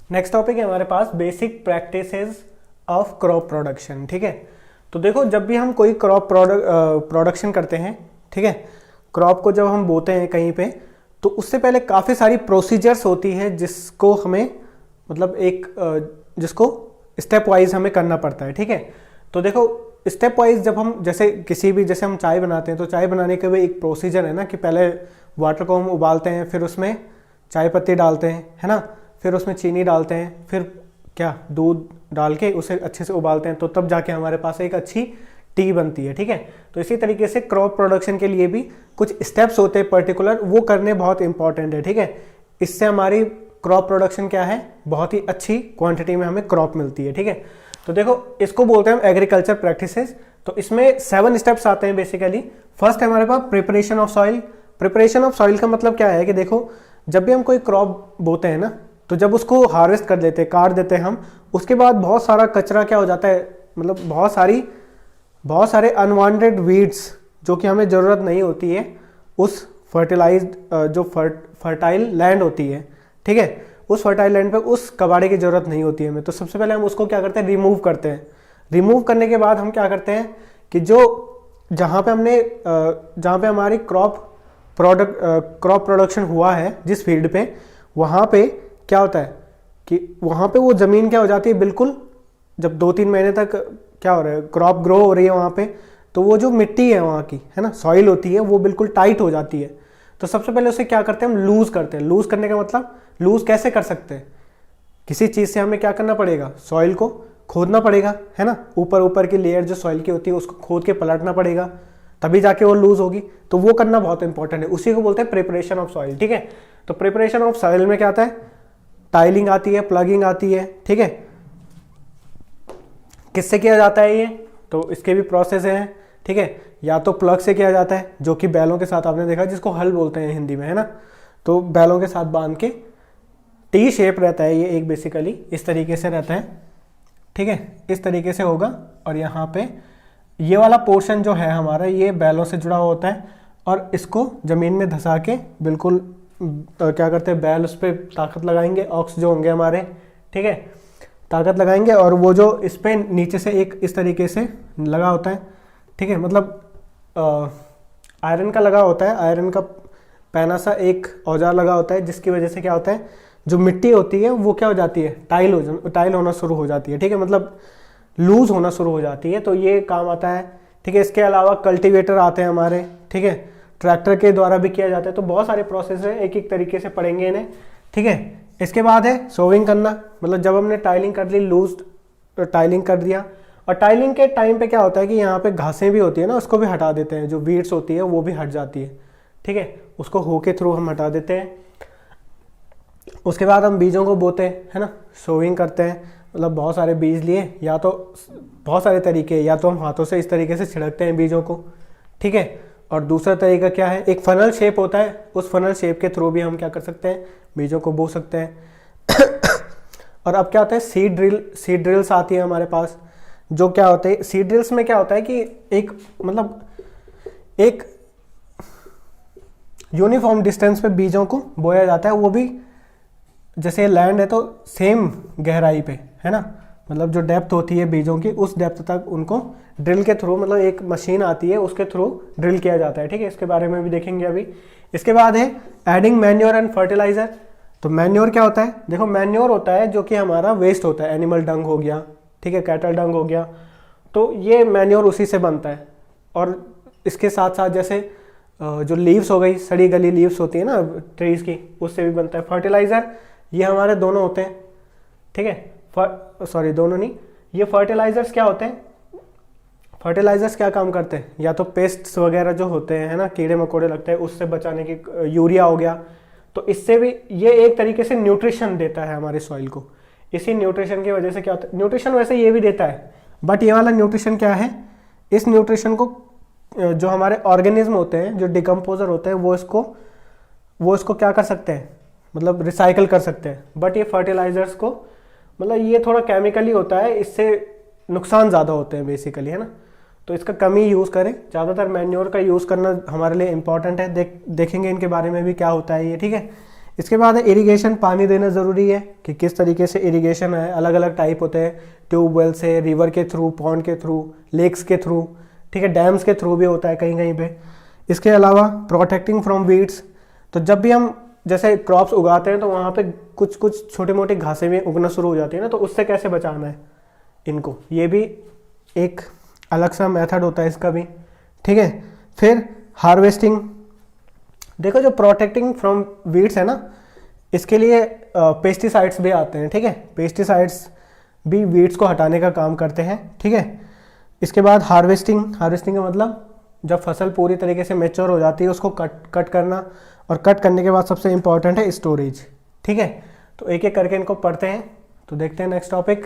Next topic है हमारे पास basic practices of crop production. ठीक है, तो देखो जब भी हम कोई क्रॉप प्रोडक्शन करते हैं, ठीक है, क्रॉप को जब हम बोते हैं कहीं पे, तो उससे पहले काफ़ी सारी प्रोसीजर्स होती है जिसको हमें मतलब जिसको स्टेप वाइज हमें करना पड़ता है। ठीक है, तो देखो स्टेप वाइज जब हम जैसे हम चाय बनाते हैं, तो चाय बनाने के भी एक प्रोसीजर है ना कि पहले वाटर को हम उबालते हैं, फिर उसमें चाय पत्ती डालते हैं, है ना, फिर उसमें चीनी डालते हैं, फिर क्या दूध डाल के उसे अच्छे से उबालते हैं, तो तब जाके हमारे पास एक अच्छी टी बनती है। ठीक है, तो इसी तरीके से क्रॉप प्रोडक्शन के लिए भी कुछ स्टेप्स होते हैं पर्टिकुलर, वो करने बहुत इंपॉर्टेंट है। ठीक है, इससे हमारी क्रॉप प्रोडक्शन क्या है, बहुत ही अच्छी क्वांटिटी में हमें क्रॉप मिलती है। ठीक है, तो देखो इसको बोलते हैं हम एग्रीकल्चर प्रैक्टिसेस। तो इसमें 7 स्टेप्स आते हैं बेसिकली। फर्स्ट है हमारे पास preparation of soil. Preparation of soil का मतलब क्या है कि देखो जब भी हम कोई क्रॉप बोते हैं ना, तो जब उसको हार्वेस्ट कर लेते हैं, काट देते हैं हम, उसके बाद बहुत सारा कचरा क्या हो जाता है, मतलब बहुत सारे अनवांटेड वीड्स जो कि हमें ज़रूरत नहीं होती है उस जो फर्टाइल लैंड होती है, ठीक है, उस फर्टाइल लैंड पे उस कबाड़े की ज़रूरत नहीं होती है हमें। तो सबसे पहले हम उसको क्या करते हैं, रिमूव करते हैं। रिमूव करने के बाद हम क्या करते हैं कि जहाँ पे हमारी क्रॉप प्रोडक्शन हुआ है जिस फील्ड पे, वहाँ पे क्या होता है कि वहाँ पे वो ज़मीन क्या हो जाती है बिल्कुल, जब 2-3 महीने तक क्या हो रहा है, क्रॉप ग्रो हो रही है वहाँ पे, तो वो जो मिट्टी है वहाँ की, है ना, सॉइल होती है, वो बिल्कुल टाइट हो जाती है। तो सबसे पहले उसे क्या करते हैं, हम लूज़ करते हैं। लूज़ करने का मतलब लूज़ कैसे कर सकते हैं, किसी चीज़ से हमें क्या करना पड़ेगा, सॉइल को खोदना पड़ेगा, है ना, ऊपर की लेयर जो सॉइल की होती है उसको खोद के पलटना पड़ेगा, तभी जाके वो लूज़ होगी। तो वो करना बहुत इंपॉर्टेंट है, उसी को बोलते हैं प्रिपरेशन ऑफ सॉइल। ठीक है, तो प्रिपरेशन ऑफ सॉइल में क्या आता है, टाइलिंग आती है, प्लगिंग आती है। ठीक है, किससे किया जाता है ये, तो इसके भी प्रोसेस हैं। ठीक है, या तो प्लग से किया जाता है, जो कि बैलों के साथ आपने देखा, जिसको हल बोलते हैं हिंदी में, है ना, तो बैलों के साथ बांध के टी शेप रहता है ये एक, बेसिकली इस तरीके से रहता है। ठीक है, इस तरीके से होगा, और यहाँ पे ये वाला पोर्शन जो है हमारा, ये बैलों से जुड़ा हुआ होता है, और इसको ज़मीन में धंसा के बिल्कुल क्या करते हैं, बैल उस पर ताकत लगाएंगे, ऑक्स जो होंगे हमारे, ठीक है, ताकत लगाएंगे, और वो जो इस पे नीचे से एक इस तरीके से लगा होता है, ठीक है, मतलब आयरन का लगा होता है, आयरन का पैना सा एक औजार लगा होता है, जिसकी वजह से क्या होता है, जो मिट्टी होती है वो क्या हो जाती है, टाइल होना शुरू हो जाती है। ठीक है, मतलब लूज होना शुरू हो जाती है, तो ये काम आता है। ठीक है, इसके अलावा कल्टीवेटर आते हैं हमारे, ठीक है, ट्रैक्टर के द्वारा भी किया जाता है। तो बहुत सारे प्रोसेस है, एक एक तरीके से पढ़ेंगे इन्हें। ठीक है, इसके बाद है सोविंग करना, मतलब जब हमने टाइलिंग कर ली, लूज टाइलिंग कर दिया, और टाइलिंग के टाइम पे क्या होता है कि यहाँ पे घासें भी होती है ना, उसको भी हटा देते हैं, जो वीड्स होती है वो भी हट जाती है। ठीक है, उसको हो के थ्रू हम हटा देते हैं। उसके बाद हम बीजों को बोते हैं, है ना, सोविंग करते हैं, मतलब बहुत सारे बीज लिए, या तो बहुत सारे तरीके, या तो हम हाथों से इस तरीके से छिड़कते हैं बीजों को। ठीक है, और दूसरा तरीका क्या है, एक फनल शेप होता है, उस फनल शेप के थ्रू भी हम क्या कर सकते हैं, बीजों को बो सकते हैं। और अब क्या होता है, सीड ड्रिल्स आती है हमारे पास, जो क्या होते हैं, सीड ड्रिल्स में क्या होता है कि एक यूनिफॉर्म डिस्टेंस पे बीजों को बोया जाता है, वो भी जैसे लैंड है तो सेम गहराई पे, है ना, मतलब जो डेप्थ होती है बीजों की, उस डेप्थ तक उनको ड्रिल के थ्रू, मतलब एक मशीन आती है उसके थ्रू ड्रिल किया जाता है। ठीक है, इसके बारे में भी देखेंगे अभी। इसके बाद है एडिंग मैन्योर एंड फर्टिलाइजर। तो मैन्योर क्या होता है, देखो मैन्योर होता है जो कि हमारा वेस्ट होता है, एनिमल डंग हो गया, ठीक है, कैटल डंग हो गया, तो ये मैन्योर उसी से बनता है। और इसके साथ साथ जैसे जो लीव्स हो गई, सड़ी गली लीव्स होती है ना ट्रीज की, उससे भी बनता है। फर्टिलाइजर ये हमारे दोनों होते हैं। ठीक है, सॉरी दोनों नहीं, ये फर्टिलाइजर्स क्या होते हैं, फर्टिलाइजर्स क्या काम करते हैं, या तो पेस्ट्स वगैरह जो होते हैं, है ना, कीड़े मकोड़े लगते हैं, उससे बचाने की, यूरिया हो गया, तो इससे भी ये एक तरीके से न्यूट्रिशन देता है हमारे सॉइल को। इसी न्यूट्रिशन की वजह से क्या होता है, न्यूट्रिशन वैसे ये भी देता है, बट ये वाला न्यूट्रिशन क्या है, इस न्यूट्रिशन को जो हमारे ऑर्गेनिज्म होते हैं, जो डिकम्पोजर होते हैं, वो इसको क्या कर सकते हैं, मतलब रिसाइकल कर सकते हैं। बट ये फर्टिलाइजर्स को, मतलब ये थोड़ा केमिकली होता है, इससे नुकसान ज़्यादा होते हैं बेसिकली, है ना, तो इसका कम ही यूज़ करें। ज़्यादातर मैन्योर का यूज़ करना हमारे लिए इंपॉर्टेंट है। देखेंगे इनके बारे में भी क्या होता है ये। ठीक है, इसके बाद है इरिगेशन, पानी देना ज़रूरी है कि किस तरीके से इरिगेशन है, अलग अलग टाइप होते हैं, ट्यूबवेल से, रिवर के थ्रू, पॉन्ड के थ्रू, लेक्स के थ्रू, ठीक है, डैम्स के थ्रू भी होता है कहीं कहीं पे। इसके अलावा प्रोटेक्टिंग फ्रॉम वीड्स, तो जब भी हम जैसे क्रॉप्स उगाते हैं तो वहाँ पे कुछ कुछ छोटे मोटे घासें भी उगना शुरू हो जाती है ना, तो उससे कैसे बचाना है इनको, ये भी एक अलग सा मेथड होता है इसका भी, ठीक है। फिर हार्वेस्टिंग, देखो जो प्रोटेक्टिंग फ्रॉम वीड्स है ना, इसके लिए पेस्टिसाइड्स भी आते हैं, ठीक है, पेस्टिसाइड्स भी वीड्स को हटाने का काम करते हैं, ठीक है। इसके बाद हार्वेस्टिंग, हार्वेस्टिंग का मतलब जब फसल पूरी तरीके से मैच्योर हो जाती है उसको कट करना, और कट करने के बाद सबसे इंपॉर्टेंट है स्टोरेज, ठीक है। तो एक एक करके इनको पढ़ते हैं, तो देखते हैं नेक्स्ट टॉपिक।